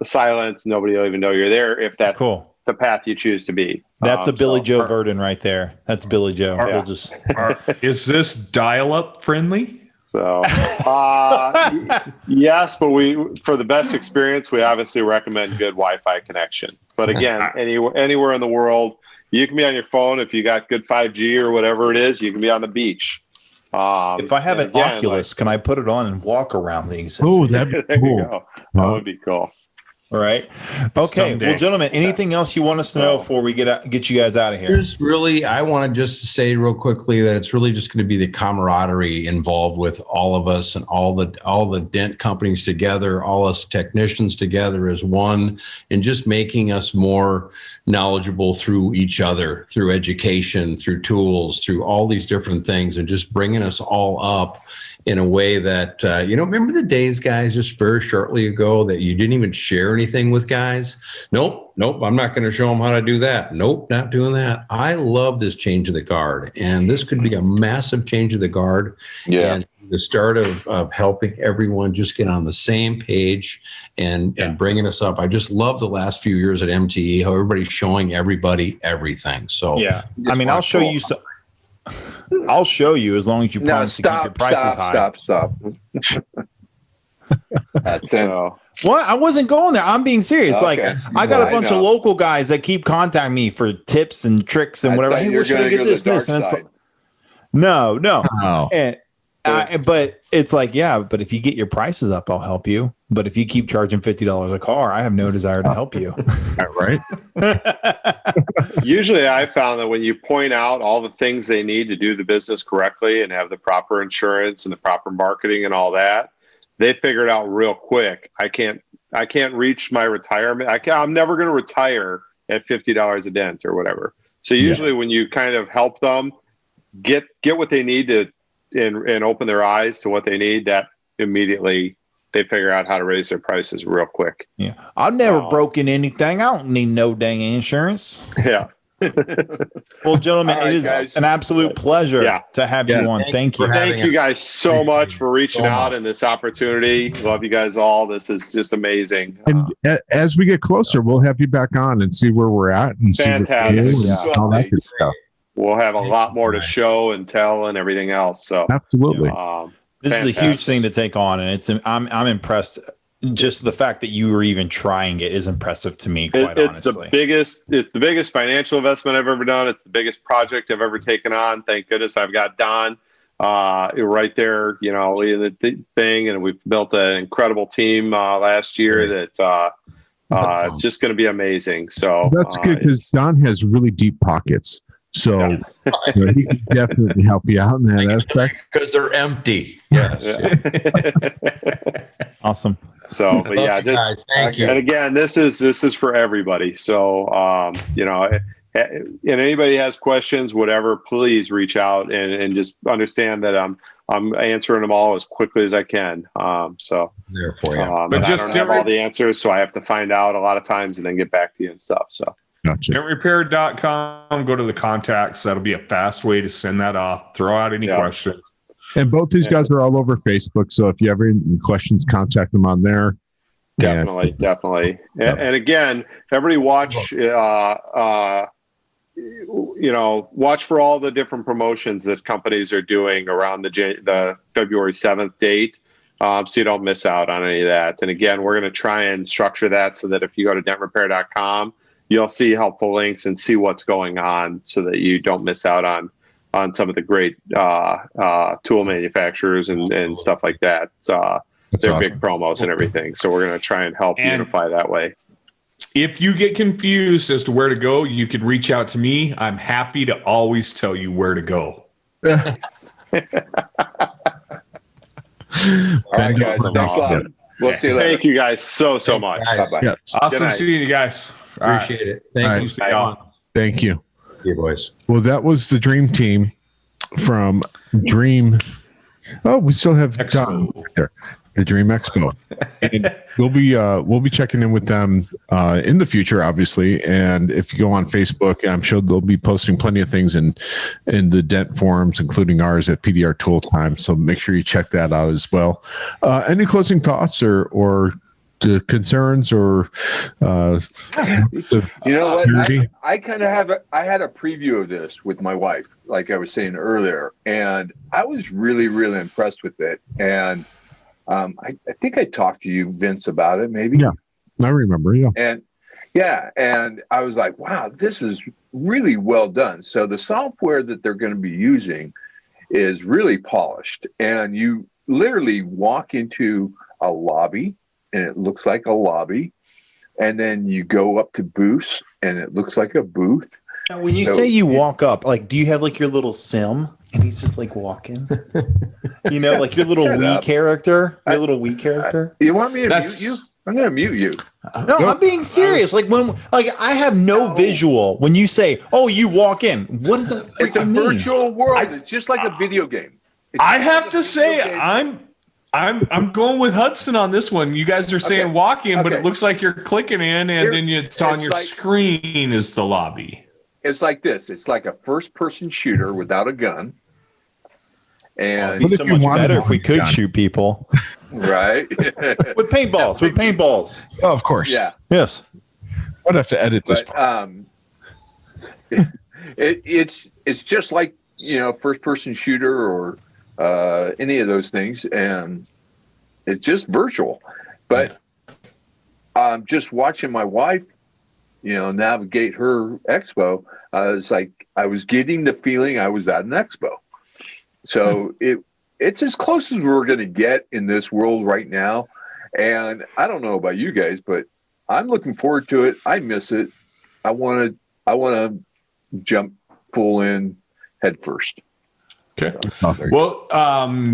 silence. Nobody will even know you're there if that's the path you choose to be. That's a Billy Joe Verdon right there. That's Billy Joe. We'll just. Is this dial-up friendly? So, yes, but for the best experience, we obviously recommend good Wi-Fi connection. But again, anywhere in the world, you can be on your phone. If you got good 5G or whatever it is, you can be on the beach. If I have an Oculus, can I put it on and walk around these? Oh, that'd be there cool. you go. That would be cool. All right. Okay. Someday. Well, gentlemen, anything else you want us to know before we get you guys out of here? I want to just say real quickly that it's really just going to be the camaraderie involved with all of us and all the Dent companies together, all us technicians together as one, and just making us more knowledgeable through each other, through education, through tools, through all these different things, and just bringing us all up in a way that, remember the days, guys, just very shortly ago that you didn't even share anything with guys? Nope, I'm not going to show them how to do that. Nope, not doing that. I love this change of the guard, and this could be a massive change of the guard. Yeah. And the start of helping everyone just get on the same page and bringing us up. I just love the last few years at MTE, how everybody's showing everybody everything. So I'll show you some. I'll show you as long as you promise to keep your prices high. Stop. That's it. What? I wasn't going there. I'm being serious. Okay. Like, I got a bunch of local guys that keep contacting me for tips and tricks and whatever. Hey, where should I get this? And it's like, no. Oh. But it's like, but if you get your prices up, I'll help you. But if you keep charging $50 a car, I have no desire to help you. Right. Usually I found that when you point out all the things they need to do the business correctly and have the proper insurance and the proper marketing and all that, they figure it out real quick. I can't reach my retirement. I'm never going to retire at $50 a dent or whatever. So usually when you kind of help them get what they need to and open their eyes to what they need, that immediately they figure out how to raise their prices real quick. Yeah. I've never broken anything. I don't need no dang insurance. Yeah. Well, gentlemen, All right, it is guys. an absolute pleasure to have you on. Thank you. Thank you guys so much for reaching out and this opportunity. Love you guys all. This is just amazing. And as we get closer, we'll have you back on and see where we're at and Fantastic. see what all that good stuff. We'll have a lot more to show and tell and everything else. So Absolutely. This is a huge thing to take on, and I'm impressed. Just the fact that you were even trying it is impressive to me. Quite honestly, it's the biggest financial investment I've ever done. It's the biggest project I've ever taken on. Thank goodness I've got Don right there, leading the thing, and we've built an incredible team last year that it's just going to be amazing. So that's good because Don has really deep pockets. So he can definitely help you out in that aspect. Because they're empty. Yes. Awesome. So, but yeah, just guys, thank you. And again, this is for everybody. So, and anybody has questions, whatever, please reach out and just understand that I'm answering them all as quickly as I can. So There for you. but I don't have all the answers, so I have to find out a lot of times and then get back to you and stuff. So. Gotcha. DentRepair.com. Go to the contacts. That'll be a fast way to send that off. Throw out any questions. And both these guys are all over Facebook. So if you have any questions, contact them on there. Definitely. And again, everybody watch, watch for all the different promotions that companies are doing around the February 7th date. So you don't miss out on any of that. And again, we're going to try and structure that so that if you go to dentrepair.com, you'll see helpful links and see what's going on so that you don't miss out on some of the great tool manufacturers and stuff like that. They're awesome. Big promos and everything. So we're going to try and help unify that way. If you get confused as to where to go, you can reach out to me. I'm happy to always tell you where to go. All right, guys. Thanks a lot. We'll see you later. Thank you guys so much. Bye-bye. Yeah. Awesome seeing you guys. Appreciate it. Thank you. Stay on. Thank you. See you, boys. Well, that was the Dream Team from Dream. Oh, we still have Don right there. The Dream Expo. And we'll be checking in with them in the future, obviously. And if you go on Facebook, I'm sure they'll be posting plenty of things in the Dent forums, including ours at PDR Tool Time. So make sure you check that out as well. Any closing thoughts or the concerns or you know what, I kind of I had a preview of this with my wife, like I was saying earlier, and I was really impressed with it. And I think I talked to you, Vince, about it maybe. Yeah, I remember. And I was like, wow, this is really well done. So the software that they're going to be using is really polished, and you literally walk into a lobby and it looks like a lobby, and then you go up to booths and it looks like a booth. Now, when you say you walk up, like, do you have like your little sim and he's just like walking? You know, like your little Wii character? Your little Wii character? You want me to mute you? I'm going to mute you. No, I'm being serious. Like I have no visual. When you say, "Oh, you walk in," what does that It's a mean? virtual world. It's just like a video game. I have to say, I'm going with Hudson on this one. You guys are saying walk in, but it looks like you're clicking in, and then it's on your screen is the lobby. It's like this. It's like a first-person shooter without a gun. And It'd be so much better if we could shoot people. Right. With paintballs. Oh, of course. Yeah. Yes. I'd have to edit this part. It's just like, first-person shooter or any of those things, and it's just virtual. But just watching my wife, navigate her expo, I was getting the feeling I was at an expo. So it's as close as we're going to get in this world right now. And I don't know about you guys, but I'm looking forward to it. I miss it. I want to jump full in head first. Okay. Well,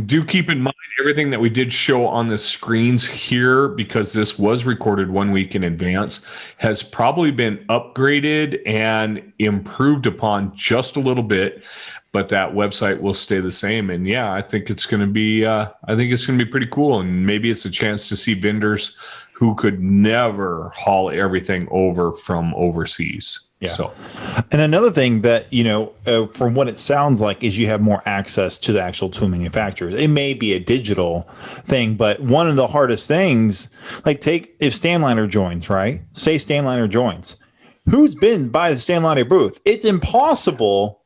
do keep in mind everything that we did show on the screens here, because this was recorded 1 week in advance, has probably been upgraded and improved upon just a little bit, but that website will stay the same. And yeah, I think it's going to be pretty cool. And maybe it's a chance to see vendors who could never haul everything over from overseas. Yeah. So, and another thing that, from what it sounds like, is you have more access to the actual tool manufacturers. It may be a digital thing, but one of the hardest things, like if Stanliner joins, right? Say Stanliner joins. Who's been by the Stanliner booth? It's impossible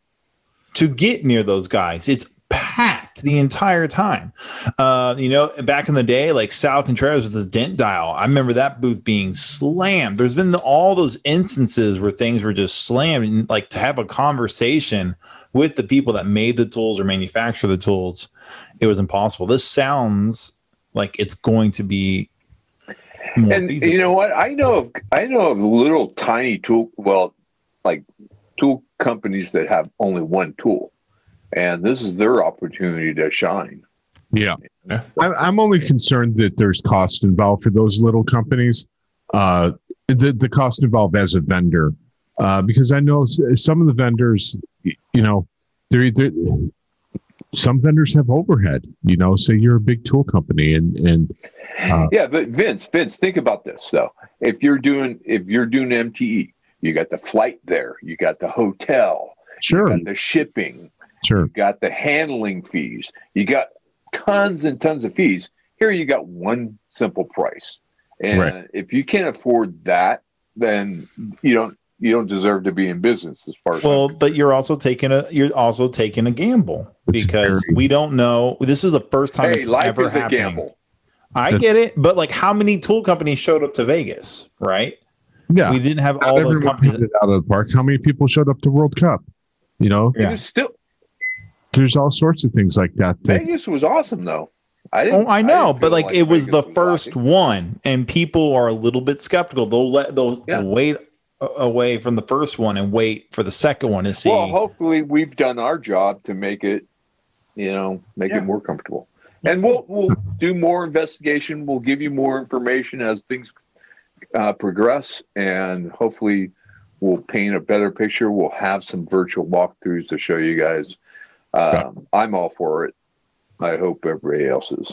to get near those guys. It's packed the entire time. Back in the day, like Sal Contreras with his Dent dial, I remember that booth being slammed. There's been all those instances where things were just slammed, and like to have a conversation with the people that made the tools or manufacture the tools, it was impossible. This sounds like it's going to be more feasible. You know what? I know of little tiny tool companies that have only one tool, and this is their opportunity to shine. Yeah. I'm only concerned that there's cost involved for those little companies. The cost involved as a vendor, because I know some of the vendors, some vendors have overhead. Say you're a big tool company, and yeah, but Vince, think about this though. If you're doing MTE, you got the flight there, you got the hotel, sure, you got the shipping, sure, you got the handling fees, you got tons and tons of fees. Here you got one simple price, and right. If you can't afford that, then you don't deserve to be in business as far as but you're also taking a gamble, because we don't know. This is the first time it's life ever is happening. a gamble. I get it, but like, how many tool companies showed up to Vegas, right? Yeah, we didn't have not all the everyone companies hit it out of the park. How many people showed up to World Cup? Yeah. It was still, there's all sorts of things like that. Vegas was awesome though. I know, but like it was Vegas the first one, and people are a little bit skeptical. They'll wait away from the first one and wait for the second one to see. Well, hopefully we've done our job to make it, it more comfortable. And we'll do more investigation. We'll give you more information as things progress, and hopefully we'll paint a better picture. We'll have some virtual walkthroughs to show you guys. I'm all for it. I hope everybody else is.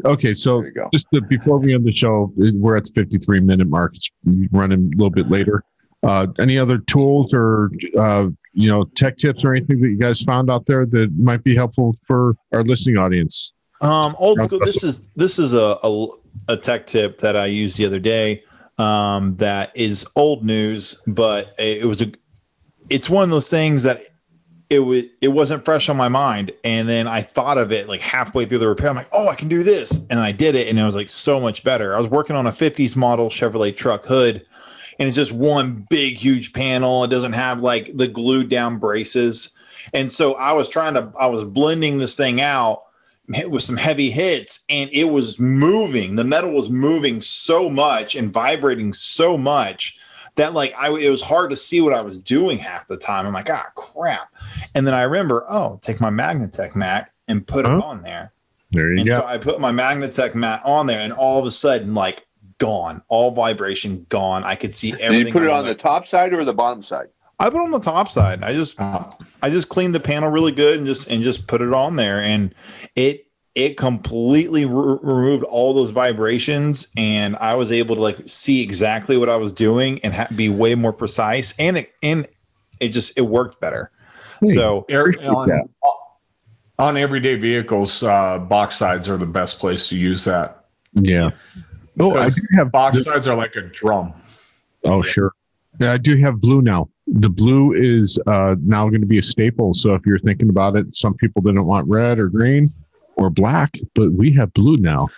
Okay, so just before we end the show, we're at the 53-minute mark. It's running a little bit later. Any other tools or tech tips or anything that you guys found out there that might be helpful for our listening audience? Old school. This is a tech tip that I used the other day. That is old news, but it's one of those things that it wasn't fresh on my mind, and then I thought of it like halfway through the repair. I'm like, oh, I can do this, and I did it, and it was like so much better. I was working on a 50s model Chevrolet truck hood, and it's just one big huge panel. It doesn't have like the glued down braces, and so I was blending this thing out with some heavy hits, and it was moving. The metal was moving so much and vibrating so much that like it was hard to see what I was doing half the time. I'm like, crap. And then I remember, take my Magnatech mat and put it on there. There you go. So I put my Magnatech mat on there, and all of a sudden, like, gone. All vibration gone. I could see everything. Did you put it on the top side or the bottom side? I put it on the top side. I just cleaned the panel really good and just put it on there, and it completely removed all those vibrations, and I was able to like see exactly what I was doing and be way more precise, and it worked better. So on everyday vehicles, box sides are the best place to use that. Yeah. Oh, I do have box sides are like a drum. Oh, sure. Yeah, I do have blue now. The blue is now going to be a staple. So if you're thinking about it, some people didn't want red or green or black, but we have blue now.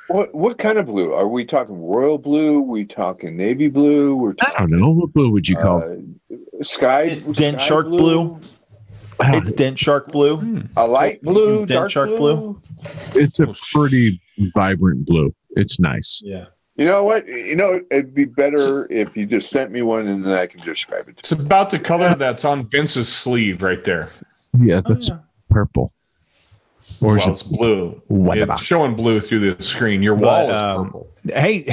What kind of blue? Are we talking royal blue? Are we talking navy blue? I don't know. What blue would you call it? Sky? It's Dent Shark blue. It's Dent Shark blue. A light blue, Dent Shark blue. It's a pretty vibrant blue. It's nice. Yeah. You know what? It'd be better if you just sent me one and then I can describe it. It's about the color that's on Vince's sleeve right there. Yeah, that's purple. Or it's blue. It's showing blue through the screen. Your wall is purple. Hey,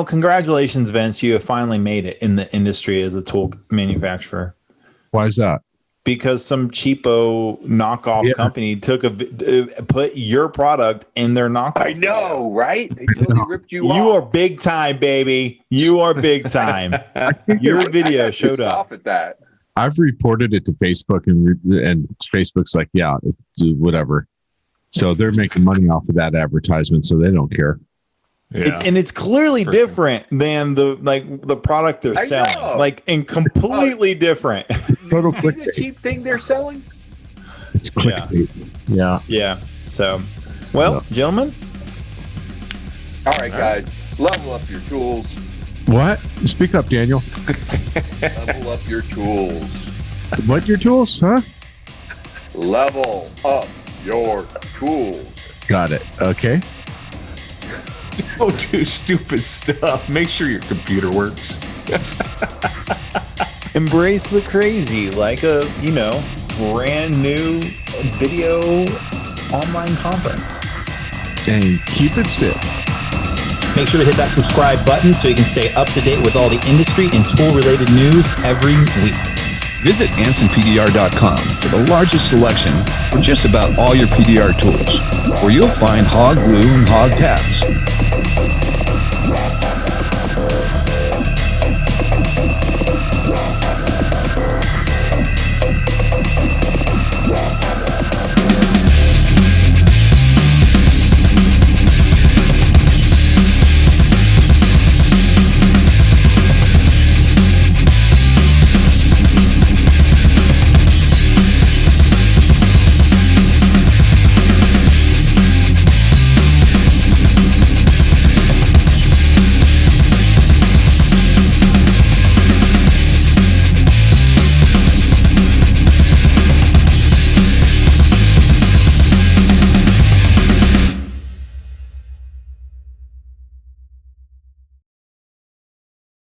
congratulations, Vince. You have finally made it in the industry as a tool manufacturer. Why is that? Because some cheapo knockoff company put your product in their knockoff. I know, right? They totally ripped you off. You are big time, baby. You are big time. Your video showed up. At that. I've reported it to Facebook, and Facebook's like, yeah, it's whatever. So they're making money off of that advertisement, so they don't care. Yeah. It's clearly different than the product they're selling, and completely different. Total clickbait. The cheap thing they're selling. It's clickbait. Yeah. So, gentlemen. All right, guys, level up your tools. What? Speak up, Daniel. Level up your tools. What your tools, huh? Level up your tools. Got it. Okay. Don't do stupid stuff. Make sure your computer works. Embrace the crazy, like a, brand new video online conference. And keep it still. Make sure to hit that subscribe button so you can stay up to date with all the industry and tool-related news every week. Visit AnsonPDR.com for the largest selection for just about all your PDR tools, where you'll find hog glue and hog tabs.